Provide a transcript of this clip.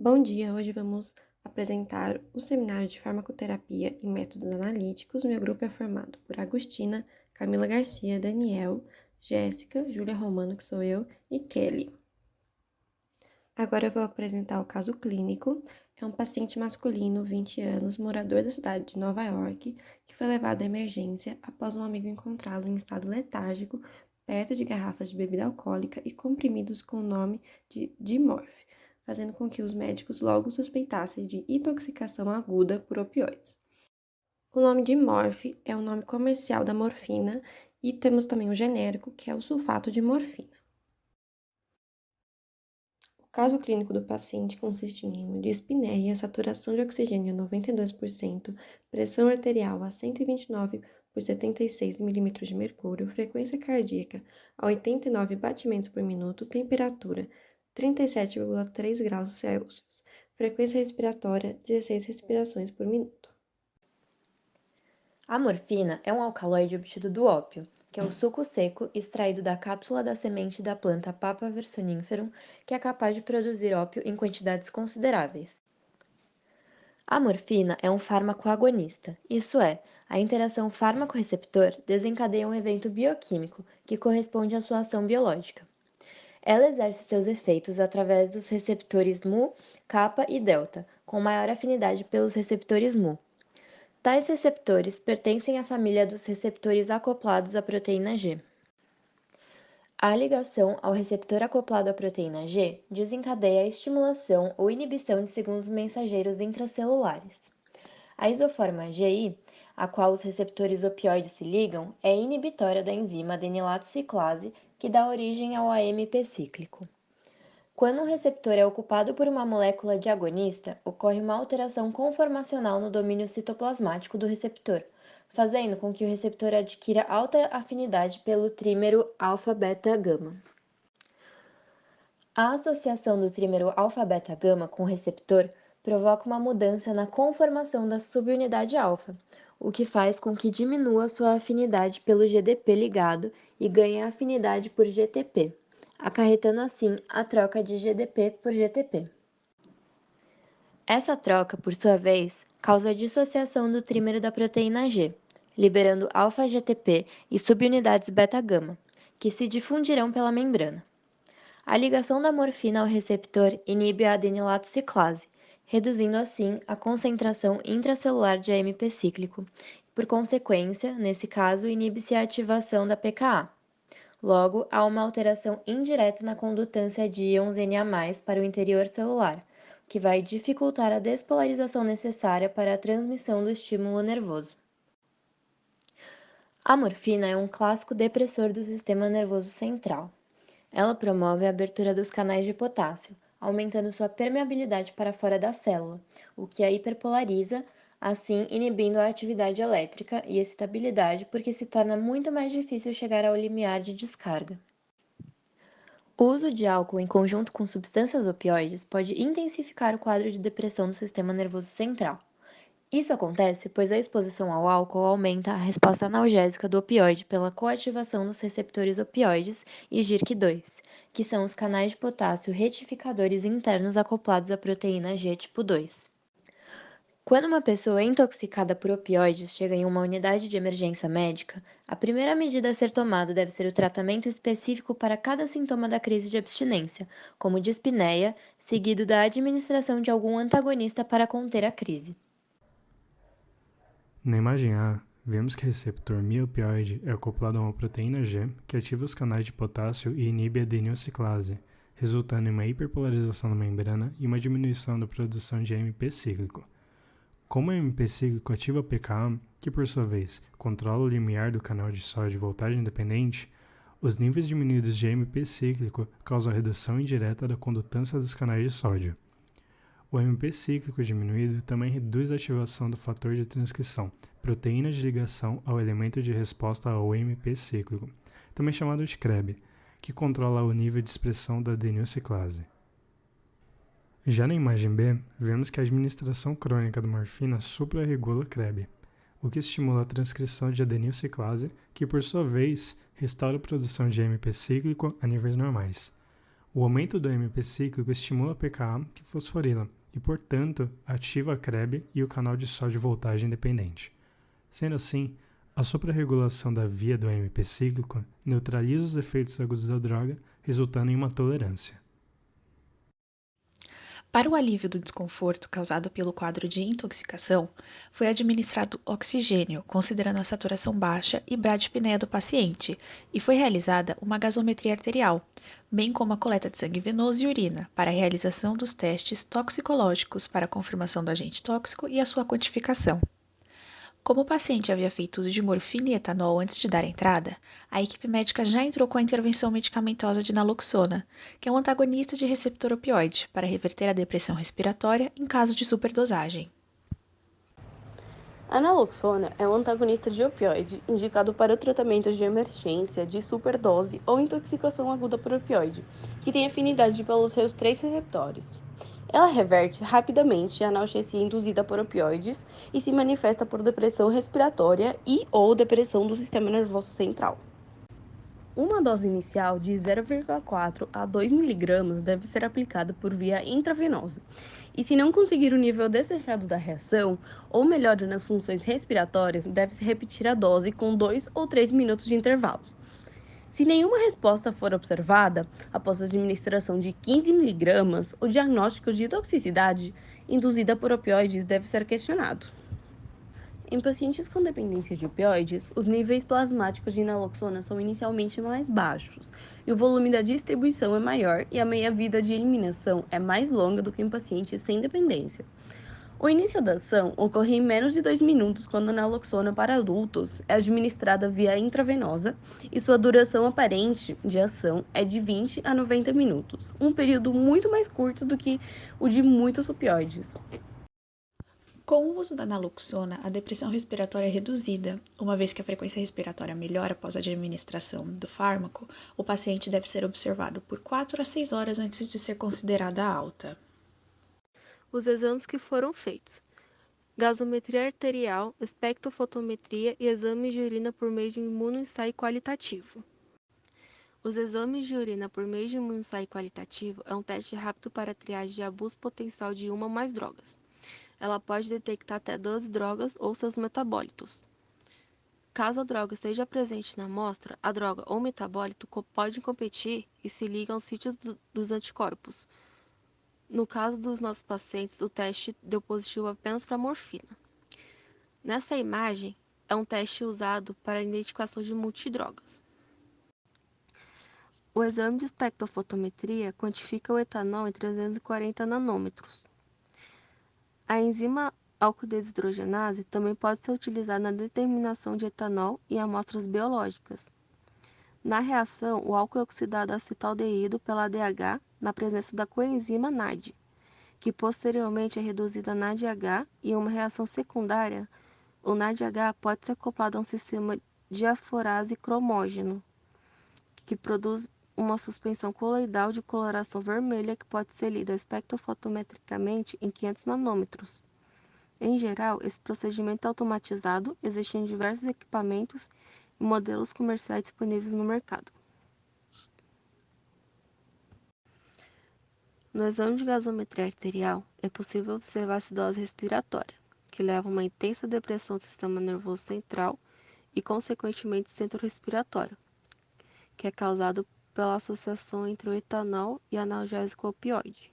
Bom dia, hoje vamos apresentar o seminário de farmacoterapia e métodos analíticos. Meu grupo é formado por Agostina, Camila Garcia, Daniel, Jéssica, Júlia Romano, que sou eu, e Kelly. Agora eu vou apresentar o caso clínico. É um paciente masculino, 20 anos, morador da cidade de Nova York, que foi levado à emergência após um amigo encontrá-lo em estado letárgico, perto de garrafas de bebida alcoólica e comprimidos com o nome de Dimorph, fazendo com que os médicos logo suspeitassem de intoxicação aguda por opioides. O nome de Morph é o nome comercial da morfina e temos também o genérico, que é o sulfato de morfina. O caso clínico do paciente consiste em dispneia, saturação de oxigênio a 92%, pressão arterial a 129 por 76 milímetros de mercúrio, frequência cardíaca a 89 batimentos por minuto, temperatura 37,3 graus Celsius, frequência respiratória 16 respirações por minuto. A morfina é um alcaloide obtido do ópio, que é o suco seco extraído da cápsula da semente da planta Papaver somniferum, que é capaz de produzir ópio em quantidades consideráveis. A morfina é um fármaco agonista, isso é, a interação fármaco-receptor desencadeia um evento bioquímico que corresponde à sua ação biológica. Ela exerce seus efeitos através dos receptores mu, kappa e delta, com maior afinidade pelos receptores mu. Tais receptores pertencem à família dos receptores acoplados à proteína G. A ligação ao receptor acoplado à proteína G desencadeia a estimulação ou inibição de segundos mensageiros intracelulares. A isoforma GI, a qual os receptores opioides se ligam, é inibitória da enzima adenilato ciclase, que dá origem ao AMP cíclico. Quando um receptor é ocupado por uma molécula de agonista, ocorre uma alteração conformacional no domínio citoplasmático do receptor, fazendo com que o receptor adquira alta afinidade pelo trímero alfa-beta-gama. A associação do trímero alfa-beta-gama com o receptor provoca uma mudança na conformação da subunidade alfa, o que faz com que diminua sua afinidade pelo GDP ligado e ganhe afinidade por GTP, acarretando assim a troca de GDP por GTP. Essa troca, por sua vez, causa a dissociação do trímero da proteína G, liberando alfa-GTP e subunidades beta-gama, que se difundirão pela membrana. A ligação da morfina ao receptor inibe a adenilato ciclase, reduzindo assim a concentração intracelular de AMP cíclico. Por consequência, nesse caso, inibe-se a ativação da pKa. Logo, há uma alteração indireta na condutância de íons Na+ para o interior celular, que vai dificultar a despolarização necessária para a transmissão do estímulo nervoso. A morfina é um clássico depressor do sistema nervoso central. Ela promove a abertura dos canais de potássio, aumentando sua permeabilidade para fora da célula, o que a hiperpolariza, assim inibindo a atividade elétrica e excitabilidade, porque se torna muito mais difícil chegar ao limiar de descarga. O uso de álcool em conjunto com substâncias opioides pode intensificar o quadro de depressão do sistema nervoso central. Isso acontece pois a exposição ao álcool aumenta a resposta analgésica do opioide pela coativação dos receptores opioides e GIRC2, que são os canais de potássio retificadores internos acoplados à proteína G tipo 2. Quando uma pessoa intoxicada por opioides chega em uma unidade de emergência médica, a primeira medida a ser tomada deve ser o tratamento específico para cada sintoma da crise de abstinência, como dispneia, seguido da administração de algum antagonista para conter a crise. Na imagem A, vemos que o receptor mi-opioide é acoplado a uma proteína G que ativa os canais de potássio e inibe a adenilciclase, resultando em uma hiperpolarização da membrana e uma diminuição da produção de AMP cíclico. Como o AMP cíclico ativa a pKa, que por sua vez controla o limiar do canal de sódio de voltagem independente, os níveis diminuídos de AMP cíclico causam a redução indireta da condutância dos canais de sódio. O AMP cíclico diminuído também reduz a ativação do fator de transcrição, proteína de ligação ao elemento de resposta ao AMP cíclico, também chamado de CREB, que controla o nível de expressão da adenilciclase. Já na imagem B, vemos que a administração crônica da morfina suprarregula CREB, o que estimula a transcrição de adenilciclase, que por sua vez restaura a produção de AMP cíclico a níveis normais. O aumento do AMP cíclico estimula a pKa, que fosforila, e, portanto, ativa a CREB e o canal de sódio voltagem dependente. Sendo assim, a suprarregulação da via do AMP cíclico neutraliza os efeitos agudos da droga, resultando em uma tolerância. Para o alívio do desconforto causado pelo quadro de intoxicação, foi administrado oxigênio, considerando a saturação baixa e bradipneia do paciente, e foi realizada uma gasometria arterial, bem como a coleta de sangue venoso e urina, para a realização dos testes toxicológicos para a confirmação do agente tóxico e a sua quantificação. Como o paciente havia feito uso de morfina e etanol antes de dar entrada, a equipe médica já entrou com a intervenção medicamentosa de naloxona, que é um antagonista de receptor opioide, para reverter a depressão respiratória em caso de superdosagem. A naloxona é um antagonista de opioide indicado para o tratamento de emergência de superdose ou intoxicação aguda por opioide, que tem afinidade pelos seus 3 receptores. Ela reverte rapidamente a analgesia induzida por opioides e se manifesta por depressão respiratória e/ou depressão do sistema nervoso central. Uma dose inicial de 0,4 a 2 mg deve ser aplicada por via intravenosa. E se não conseguir o nível desejado da reação, ou melhora nas funções respiratórias, deve-se repetir a dose com 2 ou 3 minutos de intervalo. Se nenhuma resposta for observada, após a administração de 15 mg, o diagnóstico de toxicidade induzida por opioides deve ser questionado. Em pacientes com dependência de opioides, os níveis plasmáticos de naloxona são inicialmente mais baixos, e o volume da distribuição é maior e a meia-vida de eliminação é mais longa do que em pacientes sem dependência. O início da ação ocorre em menos de 2 minutos quando a naloxona para adultos é administrada via intravenosa e sua duração aparente de ação é de 20 a 90 minutos, um período muito mais curto do que o de muitos opioides. Com o uso da naloxona, a depressão respiratória é reduzida. Uma vez que a frequência respiratória melhora após a administração do fármaco, o paciente deve ser observado por 4 a 6 horas antes de ser considerada alta. Os exames que foram feitos: gasometria arterial, espectrofotometria e exames de urina por meio de imunoensaio qualitativo. Os exames de urina por meio de imunoensaio qualitativo é um teste rápido para a triagem de abuso potencial de uma ou mais drogas. Ela pode detectar até 12 drogas ou seus metabólitos. Caso a droga esteja presente na amostra, a droga ou metabólito pode competir e se liga aos sítios dos anticorpos. No caso dos nossos pacientes, o teste deu positivo apenas para morfina. Nessa imagem, é um teste usado para a identificação de multidrogas. O exame de espectrofotometria quantifica o etanol em 340 nanômetros. A enzima alquidesidrogenase também pode ser utilizada na determinação de etanol em amostras biológicas. Na reação, o álcool é oxidado a acetaldeído pela ADH na presença da coenzima NAD, que posteriormente é reduzida a NADH, e em uma reação secundária, o NADH pode ser acoplado a um sistema diaforase cromógeno, que produz uma suspensão coloidal de coloração vermelha que pode ser lida espectrofotometricamente em 500 nanômetros. Em geral, esse procedimento é automatizado, existem diversos equipamentos e modelos comerciais disponíveis no mercado. No exame de gasometria arterial, é possível observar a acidose respiratória, que leva a uma intensa depressão do sistema nervoso central e, consequentemente, centro respiratório, que é causado pela associação entre o etanol e analgésico opioide.